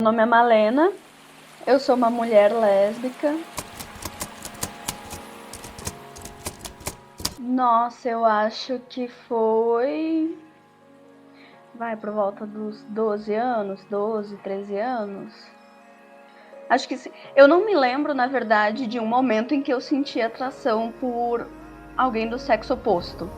Meu nome é Malena, eu sou uma mulher lésbica. Nossa, eu acho que foi... por volta dos 12 anos, 12, 13 anos. Acho que sim. Eu não me lembro, na verdade, de um momento em que eu senti atração por alguém do sexo oposto.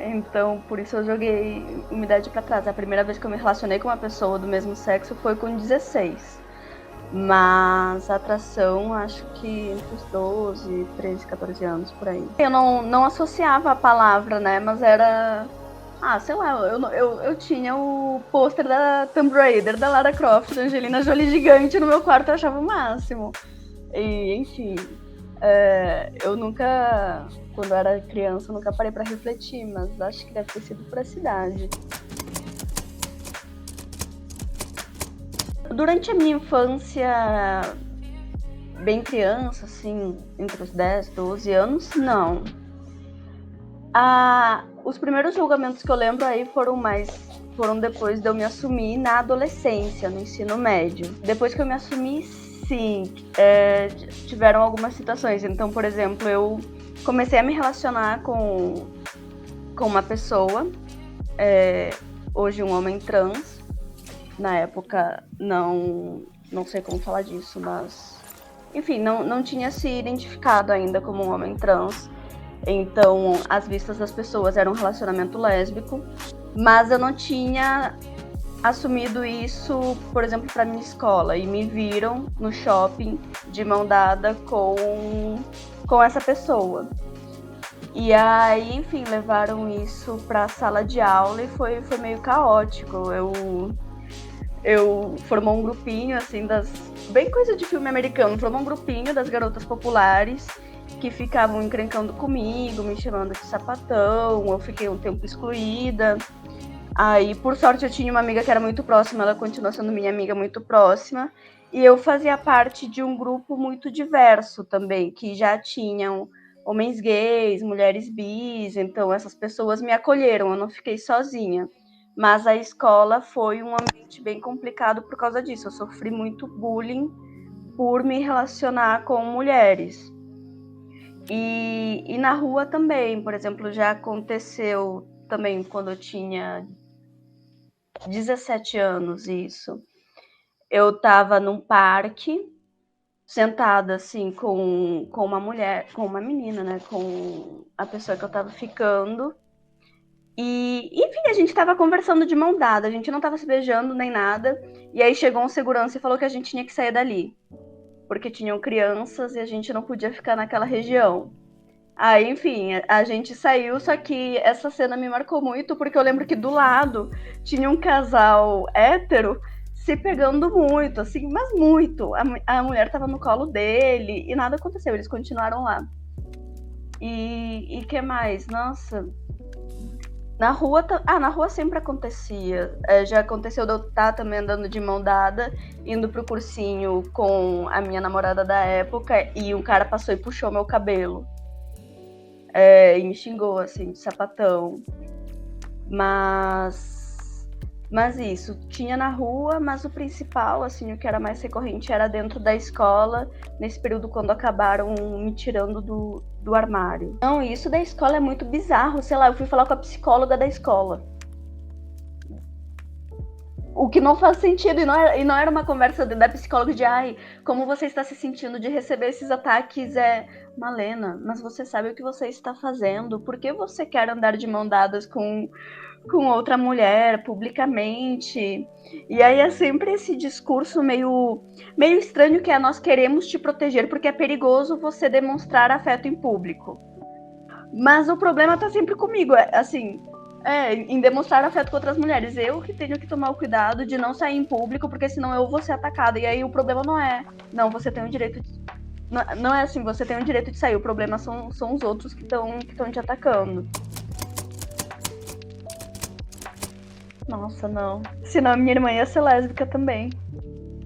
Então, por isso eu joguei uma idade pra trás. A primeira vez que eu me relacionei com uma pessoa do mesmo sexo foi com 16. Mas a atração, acho que entre os 12, 13, 14 anos, por aí. Eu não associava a palavra, né? Mas era... sei lá, eu tinha o pôster da Tomb Raider, da Lara Croft, da Angelina Jolie gigante no meu quarto, eu achava o máximo. E, enfim, eu nunca, quando era criança, nunca parei pra refletir, mas acho que deve ter sido por essa idade. Durante a minha infância, bem criança, assim, entre os 10, 12 anos, não. Os primeiros julgamentos que eu lembro aí foram depois de eu me assumir na adolescência, no ensino médio. Depois que eu me assumi, sim, tiveram algumas situações. Então, por exemplo, eu comecei a me relacionar com uma pessoa, hoje um homem trans. Na época, não sei como falar disso, mas... Enfim, não tinha se identificado ainda como um homem trans. Então, às vistas das pessoas, era um relacionamento lésbico. Mas eu não tinha assumido isso, por exemplo, para minha escola. E me viram no shopping de mão dada com essa pessoa. E aí, enfim, levaram isso para a sala de aula e foi meio caótico. Eu formou um grupinho, assim, bem coisa de filme americano, formou um grupinho das garotas populares que ficavam encrencando comigo, me chamando de sapatão, eu fiquei um tempo excluída. Aí, por sorte, eu tinha uma amiga que era muito próxima, ela continua sendo minha amiga muito próxima, e eu fazia parte de um grupo muito diverso também, que já tinham homens gays, mulheres bis, então essas pessoas me acolheram, eu não fiquei sozinha. Mas a escola foi um ambiente bem complicado por causa disso. Eu sofri muito bullying por me relacionar com mulheres. E na rua também, por exemplo, já aconteceu também quando eu tinha 17 anos, isso. Eu estava num parque, sentada assim com uma mulher, com uma menina, né, com a pessoa que eu estava ficando. E, enfim, a gente tava conversando de mão dada, a gente não tava se beijando nem nada. E aí chegou um segurança e falou que a gente tinha que sair dali, porque tinham crianças e a gente não podia ficar naquela região. Aí, enfim, a gente saiu, só que essa cena me marcou muito, porque eu lembro que do lado tinha um casal hétero se pegando muito, assim, mas muito. A mulher tava no colo dele e nada aconteceu, eles continuaram lá. E que mais? Nossa... Na rua sempre acontecia. Já aconteceu de eu estar também andando de mão dada, indo pro cursinho com a minha namorada da época, e um cara passou e puxou meu cabelo. E me xingou, assim, de sapatão. Mas isso, tinha na rua, mas o principal, assim, o que era mais recorrente era dentro da escola, nesse período quando acabaram me tirando do armário. Não, isso da escola é muito bizarro, sei lá, eu fui falar com a psicóloga da escola. O que não faz sentido, e não era uma conversa da psicóloga de como você está se sentindo de receber esses ataques, Malena, mas você sabe o que você está fazendo, por que você quer andar de mão dadas com outra mulher publicamente? E aí é sempre esse discurso meio estranho, que nós queremos te proteger porque é perigoso você demonstrar afeto em público. Mas o problema tá sempre comigo, assim, em demonstrar afeto com outras mulheres. Eu que tenho que tomar o cuidado de não sair em público, porque senão eu vou ser atacada. E aí o problema não, você tem o direito de... Não é assim, você tem o direito de sair, o problema são os outros que estão te atacando. Nossa, não. Senão minha irmã ia ser lésbica também.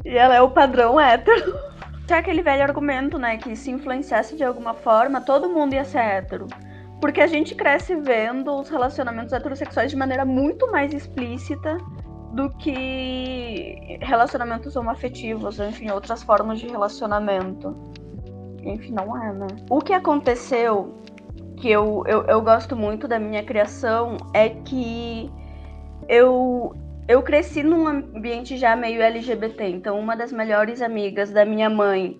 E ela é o padrão hétero. Tinha aquele velho argumento, né, que se influenciasse de alguma forma, todo mundo ia ser hétero. Porque a gente cresce vendo os relacionamentos heterossexuais de maneira muito mais explícita do que relacionamentos homoafetivos, enfim, outras formas de relacionamento. Enfim, não é, né? O que aconteceu, que eu gosto muito da minha criação, é que eu cresci num ambiente já meio LGBT. Então, uma das melhores amigas da minha mãe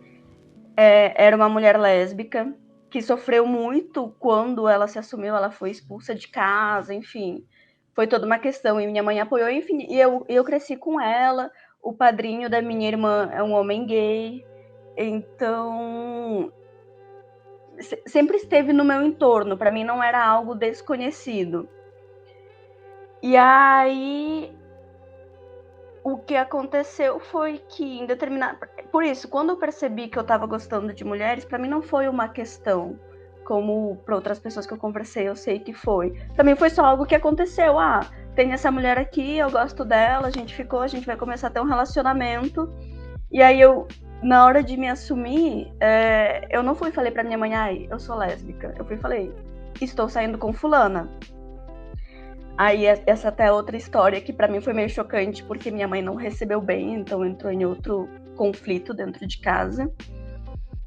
era uma mulher lésbica, que sofreu muito quando ela se assumiu, ela foi expulsa de casa, enfim. Foi toda uma questão, e minha mãe apoiou, enfim, e eu cresci com ela. O padrinho da minha irmã é um homem gay, então sempre esteve no meu entorno, para mim não era algo desconhecido. E aí o que aconteceu foi que em determinado... Por isso, quando eu percebi que eu estava gostando de mulheres, para mim não foi uma questão, como para outras pessoas que eu conversei, eu sei que foi. Para mim foi só algo que aconteceu. Tem essa mulher aqui, eu gosto dela, a gente vai começar a ter um relacionamento. E aí na hora de me assumir, eu não fui e falei pra minha mãe, eu sou lésbica. Eu fui e falei, estou saindo com fulana. Aí essa até é outra história que pra mim foi meio chocante, porque minha mãe não recebeu bem, então entrou em outro conflito dentro de casa.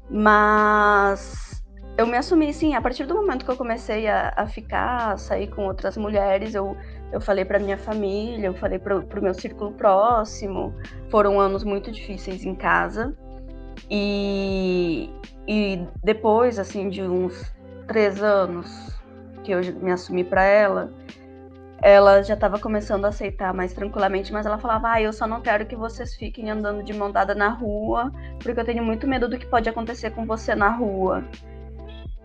Mas eu me assumi, sim, a partir do momento que eu comecei a sair com outras mulheres, eu falei pra minha família, eu falei pro meu círculo próximo. Foram anos muito difíceis em casa. E depois, assim, de uns 3 anos que eu me assumi pra ela já estava começando a aceitar mais tranquilamente, mas ela falava, eu só não quero que vocês fiquem andando de mão dada na rua, porque eu tenho muito medo do que pode acontecer com você na rua.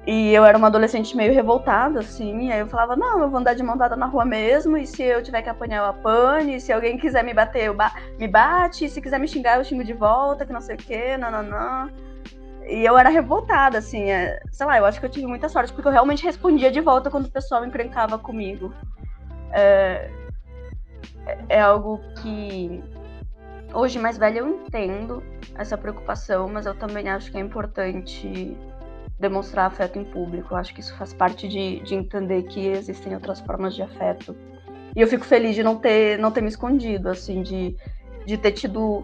E eu era uma adolescente meio revoltada, assim, e aí eu falava, não, eu vou andar de mão dada na rua mesmo, e se eu tiver que apanhar, eu apanho, e se alguém quiser me bater, me bate, e se quiser me xingar, eu xingo de volta, que não sei o quê, nananã. E eu era revoltada, assim, sei lá, eu acho que eu tive muita sorte, porque eu realmente respondia de volta quando o pessoal encrencava comigo. É algo que hoje mais velha eu entendo essa preocupação, mas eu também acho que é importante demonstrar afeto em público. Eu acho que isso faz parte de entender que existem outras formas de afeto. E eu fico feliz de não ter me escondido, assim, de ter tido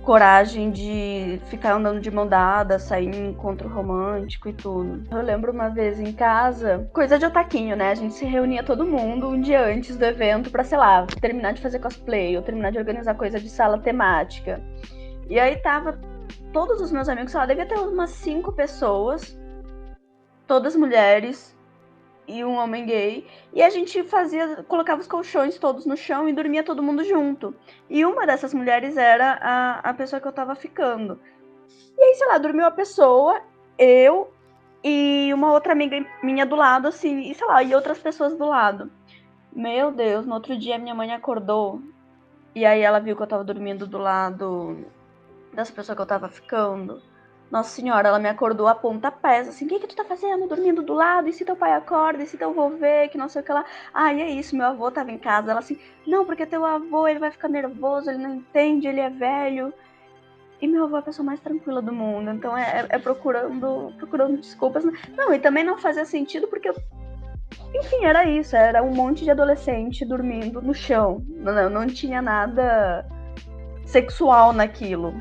coragem de ficar andando de mão dada, sair em encontro romântico e tudo. Eu lembro uma vez em casa, coisa de otaquinho, né? A gente se reunia todo mundo um dia antes do evento pra, sei lá, terminar de fazer cosplay ou terminar de organizar coisa de sala temática. E aí tava todos os meus amigos, sei lá, devia ter umas 5 pessoas, todas mulheres e um homem gay, e a gente colocava os colchões todos no chão e dormia todo mundo junto. E uma dessas mulheres era a pessoa que eu tava ficando. E aí, sei lá, dormiu a pessoa, eu e uma outra amiga minha do lado, assim, e sei lá, e outras pessoas do lado. Meu Deus, no outro dia minha mãe acordou, e aí ela viu que eu tava dormindo do lado das pessoas que eu tava ficando. Nossa senhora, ela me acordou a pontapés, assim, o que tu tá fazendo, dormindo do lado, e se teu pai acorda, e se teu avô vê, que não sei o que lá. E é isso, meu avô tava em casa. Ela assim, não, porque teu avô, ele vai ficar nervoso, ele não entende, ele é velho. E meu avô é a pessoa mais tranquila do mundo, então procurando desculpas. Não, e também não fazia sentido, porque, enfim, era isso, era um monte de adolescente dormindo no chão. Não tinha nada sexual naquilo.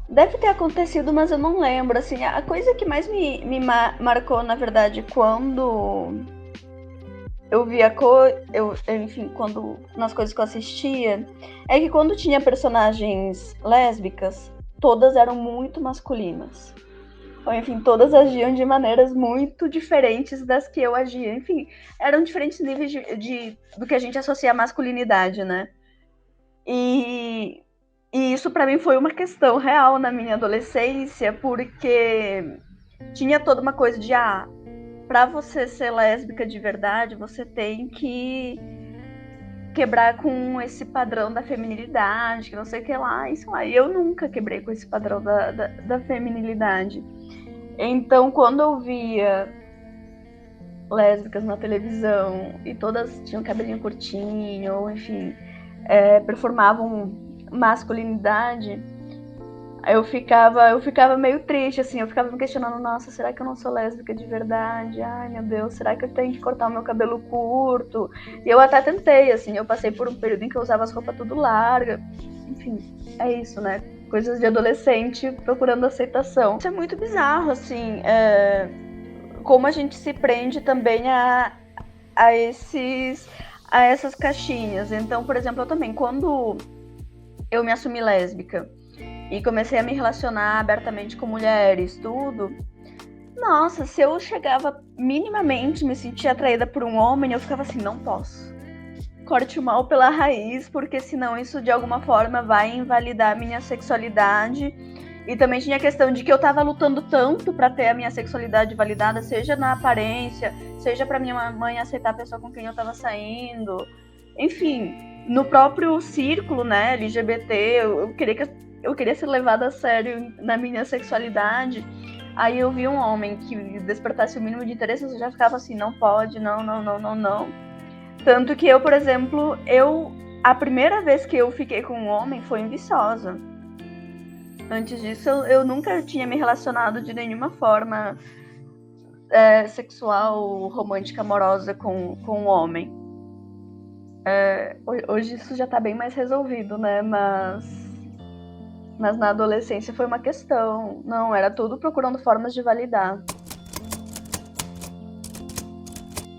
Deve ter acontecido, mas eu não lembro, assim, a coisa que mais me marcou, na verdade, quando eu via enfim, quando nas coisas que eu assistia, é que quando tinha personagens lésbicas, todas eram muito masculinas. Ou, enfim, todas agiam de maneiras muito diferentes das que eu agia. Enfim, eram diferentes níveis do que a gente associa à masculinidade, né? E isso pra mim foi uma questão real na minha adolescência, porque tinha toda uma coisa de pra você ser lésbica de verdade, você tem que quebrar com esse padrão da feminilidade, que não sei o que lá, isso lá. E eu nunca quebrei com esse padrão da feminilidade. Então, quando eu via lésbicas na televisão e todas tinham cabelinho curtinho, ou enfim, performavam masculinidade, Eu ficava meio triste, assim, eu ficava me questionando, nossa, será que eu não sou lésbica de verdade? Ai, meu Deus, será que eu tenho que cortar o meu cabelo curto? E eu até tentei, assim, eu passei por um período em que eu usava as roupas tudo larga. Enfim, é isso, né? Coisas de adolescente procurando aceitação. Isso é muito bizarro, assim, como a gente se prende também a essas caixinhas. Então, por exemplo, eu também, quando eu me assumi lésbica e comecei a me relacionar abertamente com mulheres, tudo, nossa, se eu chegava minimamente, me sentia atraída por um homem, eu ficava assim, não posso. Corte o mal pela raiz, porque senão isso de alguma forma vai invalidar a minha sexualidade. E também tinha a questão de que eu tava lutando tanto para ter a minha sexualidade validada, seja na aparência, seja para minha mãe aceitar a pessoa com quem eu tava saindo. Enfim, no próprio círculo, né, LGBT, eu queria ser levada a sério na minha sexualidade. Aí eu vi um homem que despertasse o mínimo de interesse, eu já ficava assim, não pode, não, não, não, não, não. Tanto que eu, por exemplo, a primeira vez que eu fiquei com um homem foi em Viçosa. Antes disso, eu nunca tinha me relacionado de nenhuma forma sexual, romântica, amorosa com um homem. Hoje isso já tá bem mais resolvido, né? Mas na adolescência foi uma questão. Não, era tudo procurando formas de validar.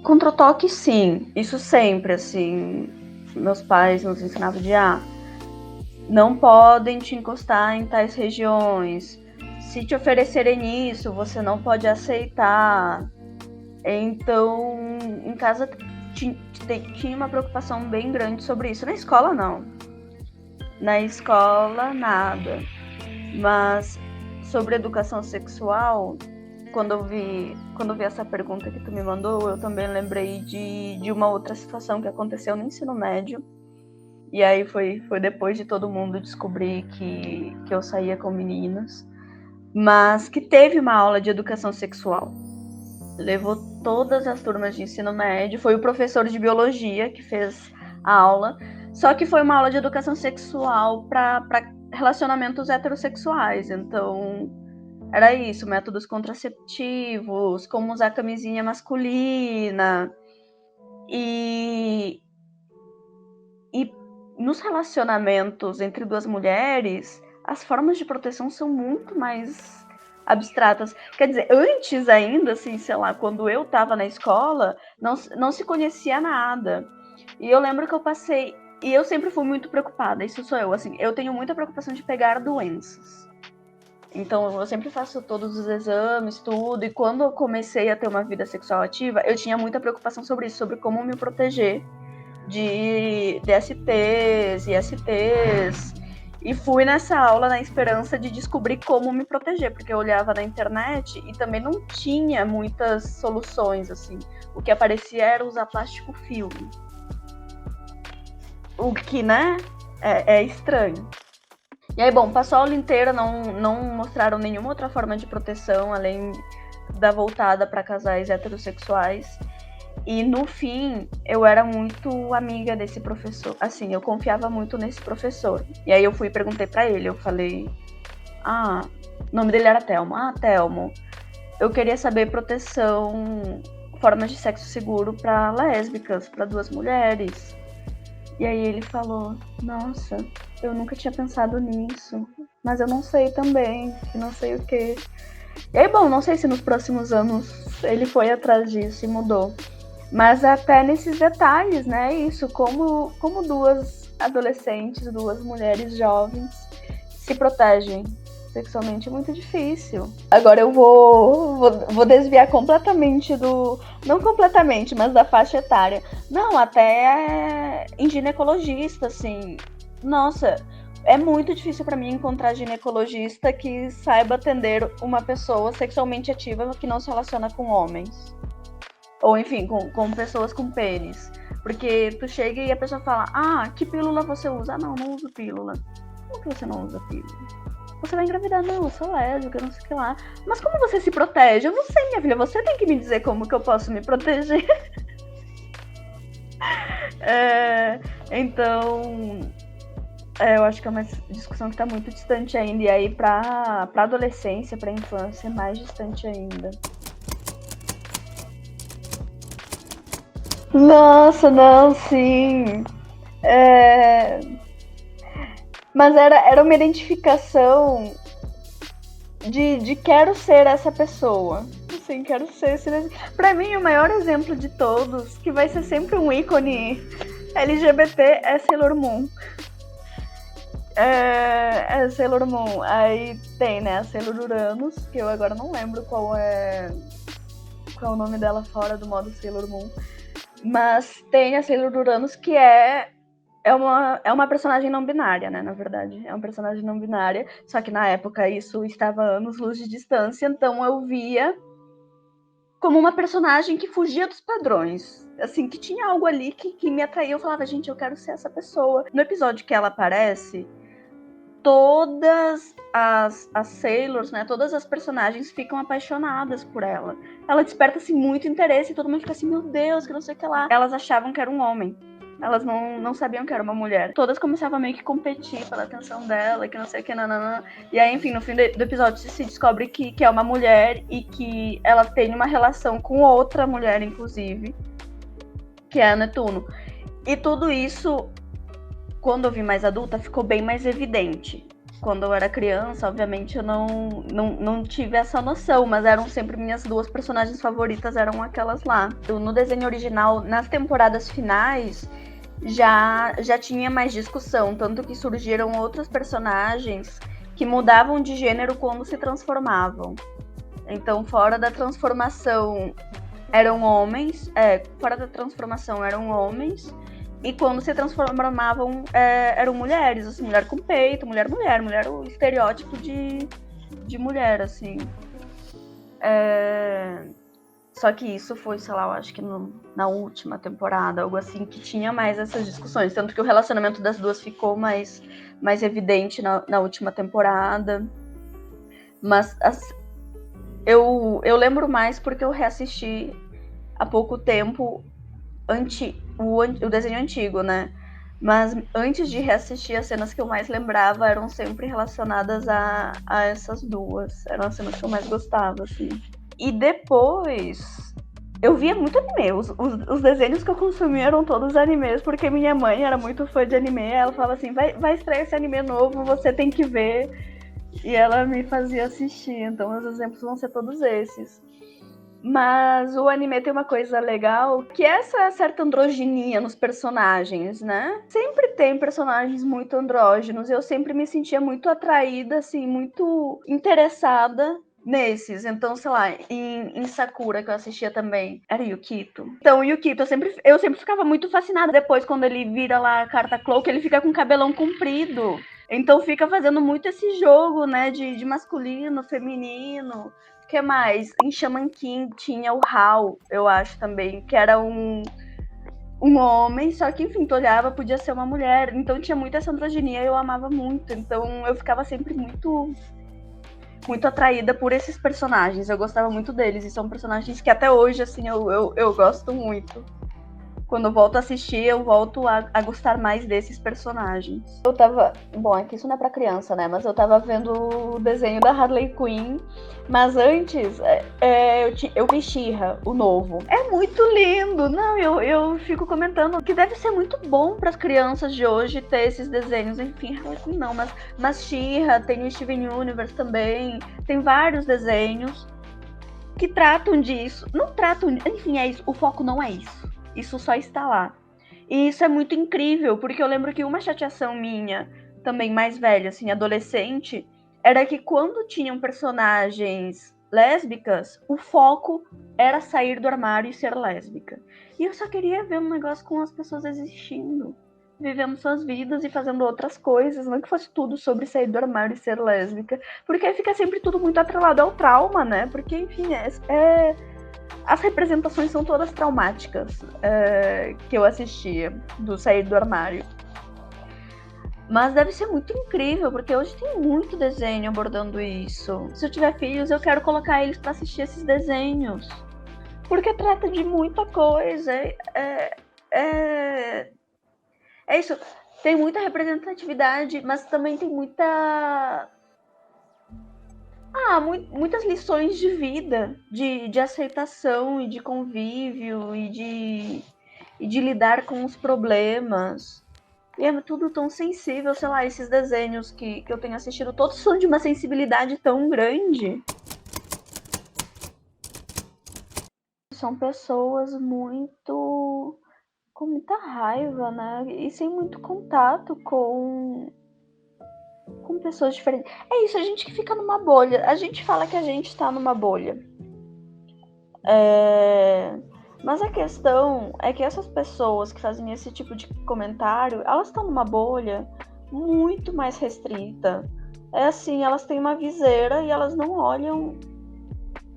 Contra o toque, sim. Isso sempre, assim. Meus pais nos ensinavam de não podem te encostar em tais regiões. Se te oferecerem isso, você não pode aceitar. Então, em casa tinha uma preocupação bem grande sobre isso. Na escola, não. Na escola, nada. Mas sobre educação sexual, quando eu vi essa pergunta que tu me mandou, eu também lembrei de uma outra situação que aconteceu no ensino médio. E aí foi depois de todo mundo descobrir que eu saía com meninas, mas que teve uma aula de educação sexual. Levou todas as turmas de ensino médio, foi o professor de biologia que fez a aula, só que foi uma aula de educação sexual para relacionamentos heterossexuais. Então, era isso, métodos contraceptivos, como usar camisinha masculina. E nos relacionamentos entre duas mulheres, as formas de proteção são muito mais abstratas. Quer dizer, antes ainda, assim, sei lá, quando eu tava na escola, não se conhecia nada. E eu lembro que eu passei... E eu sempre fui muito preocupada, isso sou eu, assim, eu tenho muita preocupação de pegar doenças. Então, eu sempre faço todos os exames, tudo, e quando eu comecei a ter uma vida sexual ativa, eu tinha muita preocupação sobre isso, sobre como me proteger de DSTs, ISTs, e fui nessa aula na esperança de descobrir como me proteger, porque eu olhava na internet e também não tinha muitas soluções, assim. O que aparecia era usar plástico filme. O que, né, é estranho. E aí, bom, passou a aula inteira, não mostraram nenhuma outra forma de proteção, além da voltada para casais heterossexuais. E no fim, eu era muito amiga desse professor. Assim, eu confiava muito nesse professor. E aí eu fui e perguntei pra ele, eu falei... o nome dele era Telmo. Telmo, eu queria saber proteção, formas de sexo seguro pra lésbicas, pra duas mulheres. E aí ele falou, nossa, eu nunca tinha pensado nisso. Mas eu não sei também, não sei o quê. E aí, bom, não sei se nos próximos anos ele foi atrás disso e mudou. Mas até nesses detalhes, né? Isso, como duas adolescentes, duas mulheres jovens se protegem sexualmente é muito difícil. Agora eu vou desviar completamente não completamente, mas da faixa etária. Não, até em ginecologista, assim. Nossa, é muito difícil para mim encontrar ginecologista que saiba atender uma pessoa sexualmente ativa que não se relaciona com homens. Ou, enfim, com pessoas com pênis. Porque tu chega e a pessoa fala, que pílula você usa? Não uso pílula. Como que você não usa pílula? Você vai engravidar? Não, eu sou lésbica, não sei o que lá. Mas como você se protege? Eu não sei, minha filha, você tem que me dizer como que eu posso me proteger. Então, Eu acho que é uma discussão que tá muito distante ainda. E aí, pra adolescência, pra infância, é mais distante ainda. Nossa, não, sim. Mas era uma identificação de quero ser essa pessoa. Assim, quero ser esse. Pra mim, o maior exemplo de todos, que vai ser sempre um ícone LGBT, é Sailor Moon. É Sailor Moon. Aí tem, né, a Sailor Uranus, que eu agora não lembro qual é o nome dela fora do modo Sailor Moon. Mas tem a Sailor Uranus, que é uma personagem não binária, né, na verdade. É uma personagem não binária, só que na época isso estava a anos-luz de distância, então eu via como uma personagem que fugia dos padrões. Assim, que tinha algo ali que me atraía. Eu falava, gente, eu quero ser essa pessoa. No episódio que ela aparece, todas as Sailors, né, todas as personagens ficam apaixonadas por ela. Ela desperta, assim, muito interesse e todo mundo fica assim, meu Deus, que não sei o que lá. Elas achavam que era um homem. Elas não sabiam que era uma mulher. Todas começavam a meio que competir pela atenção dela, que não sei o que, nananã. E aí, enfim, no fim do episódio se descobre que é uma mulher e que ela tem uma relação com outra mulher, inclusive, que é a Netuno. E tudo isso, quando eu vi mais adulta, ficou bem mais evidente. Quando eu era criança, obviamente, eu não tive essa noção, mas eram sempre minhas duas personagens favoritas, eram aquelas lá. No desenho original, nas temporadas finais, já tinha mais discussão, tanto que surgiram outros personagens que mudavam de gênero quando se transformavam. Então, fora da transformação eram homens, e quando se transformavam eram mulheres, assim, mulher com peito, mulher, o estereótipo de mulher, assim. Só que isso foi, sei lá, eu acho que na última temporada, algo assim, que tinha mais essas discussões. Tanto que o relacionamento das duas ficou mais evidente na última temporada. Mas eu lembro mais porque eu reassisti há pouco tempo o desenho antigo, né? Mas antes de reassistir, as cenas que eu mais lembrava eram sempre relacionadas a essas duas. Eram as cenas que eu mais gostava, assim. E depois, eu via muito anime. Os desenhos que eu consumia eram todos animes, porque minha mãe era muito fã de anime. Ela falava assim, vai estrear esse anime novo, você tem que ver. E ela me fazia assistir. Então, os exemplos vão ser todos esses. Mas o anime tem uma coisa legal, que é essa certa androginia nos personagens, né? Sempre tem personagens muito andrógenos. Eu sempre me sentia muito atraída, assim, muito interessada nesses. Então, sei lá, em Sakura, que eu assistia também, era Yukito. Então, o Yukito, eu sempre ficava muito fascinada. Depois, quando ele vira lá a carta Cloak, ele fica com o cabelão comprido. Então, fica fazendo muito esse jogo, né, de masculino, feminino. O que mais? Em Shaman King tinha o Hal, eu acho também, que era um homem, só que, enfim, tu olhava, podia ser uma mulher. Então tinha muita essa androginia e eu amava muito. Então eu ficava sempre muito atraída por esses personagens. Eu gostava muito deles. E são personagens que até hoje, assim, eu gosto muito. Quando eu volto a assistir, eu volto a gostar mais desses personagens. Eu tava... Bom, é que isso não é pra criança, né? Mas eu tava vendo o desenho da Harley Quinn. Mas antes, eu vi She-Ra, o novo. É muito lindo! Não, eu fico comentando que deve ser muito bom pras crianças de hoje ter esses desenhos. Enfim, Harley Quinn não, mas She-Ra, tem o Steven Universe também. Tem vários desenhos que tratam disso. Não tratam... Enfim, é isso. O foco não é isso. Isso só está lá. E isso é muito incrível, porque eu lembro que uma chateação minha, também mais velha, assim, adolescente, era que quando tinham personagens lésbicas, o foco era sair do armário e ser lésbica. E eu só queria ver um negócio com as pessoas existindo, vivendo suas vidas e fazendo outras coisas, não que fosse tudo sobre sair do armário e ser lésbica, porque aí fica sempre tudo muito atrelado ao trauma, né? Porque, enfim, as representações são todas traumáticas que eu assistia do sair do armário. Mas deve ser muito incrível, porque hoje tem muito desenho abordando isso. Se eu tiver filhos, eu quero colocar eles para assistir esses desenhos. Porque trata de muita coisa. É isso. Tem muita representatividade, mas também tem muitas lições de vida, de aceitação e de convívio e de lidar com os problemas. E é tudo tão sensível, sei lá, esses desenhos que eu tenho assistido, todos são de uma sensibilidade tão grande. São pessoas muito com muita raiva, né? E sem muito contato com pessoas diferentes. É isso, a gente que fica numa bolha. A gente fala que a gente tá numa bolha. Mas a questão é que essas pessoas que fazem esse tipo de comentário, elas estão numa bolha muito mais restrita. É assim, elas têm uma viseira e elas não olham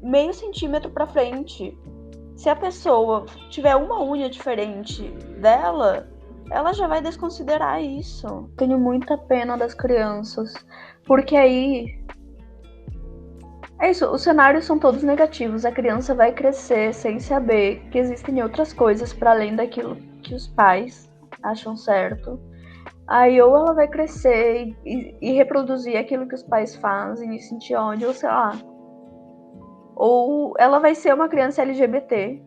meio centímetro pra frente. Se a pessoa tiver uma unha diferente dela, ela já vai desconsiderar isso. Tenho muita pena das crianças, porque aí é isso, os cenários são todos negativos. A criança vai crescer sem saber que existem outras coisas para além daquilo que os pais acham certo. Aí ou ela vai crescer e reproduzir aquilo que os pais fazem e sentir ódio, ou sei lá. Ou ela vai ser uma criança LGBT.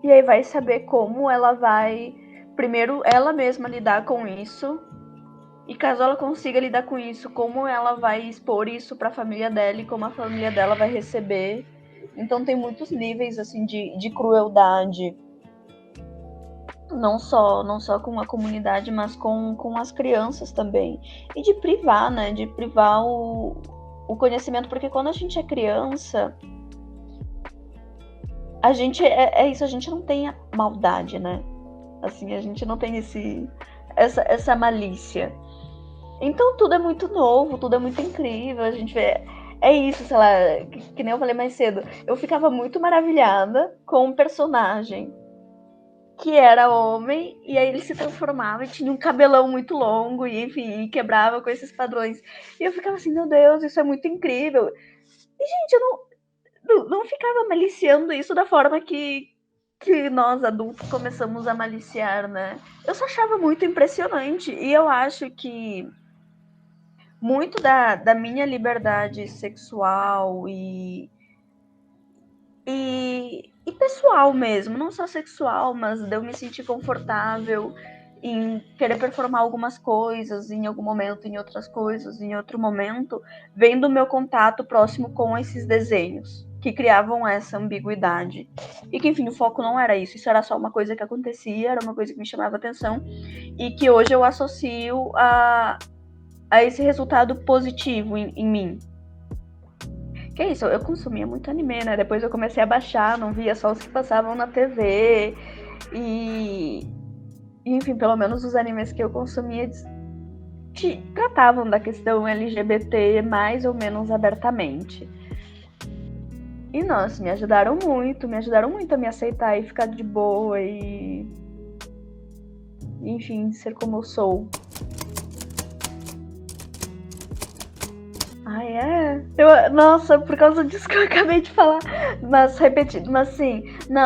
E aí vai saber como ela vai, primeiro, ela mesma lidar com isso. E caso ela consiga lidar com isso, como ela vai expor isso para a família dela e como a família dela vai receber. Então tem muitos níveis assim de crueldade. Não só com a comunidade, mas com as crianças também. E de privar, né? De privar o conhecimento, porque quando a gente é criança, a gente é isso, a gente não tem a maldade, né? Assim, a gente não tem essa malícia. Então tudo é muito novo, tudo é muito incrível, a gente vê. É isso, sei lá, que nem eu falei mais cedo. Eu ficava muito maravilhada com um personagem que era homem, e aí ele se transformava e tinha um cabelão muito longo, e enfim, quebrava com esses padrões. E eu ficava assim, meu Deus, isso é muito incrível. E, gente, eu não ficava maliciando isso da forma que nós adultos começamos a maliciar, né? Eu só achava muito impressionante. E eu acho que muito da minha liberdade sexual e pessoal mesmo, não só sexual, mas de eu me sentir confortável em querer performar algumas coisas em algum momento, em outras coisas, em outro momento, vem do meu contato próximo com esses desenhos que criavam essa ambiguidade. E que, enfim, o foco não era isso era só uma coisa que acontecia, era uma coisa que me chamava atenção e que hoje eu associo a esse resultado positivo em mim. Que é isso, eu consumia muito anime, né? Depois eu comecei a baixar, não via só os que passavam na TV. E enfim, pelo menos os animes que eu consumia tratavam da questão LGBT mais ou menos abertamente. E nossa, me ajudaram muito a me aceitar e ficar de boa e enfim, ser como eu sou. Nossa, por causa disso que eu acabei de falar. Mas repetindo, mas assim, não.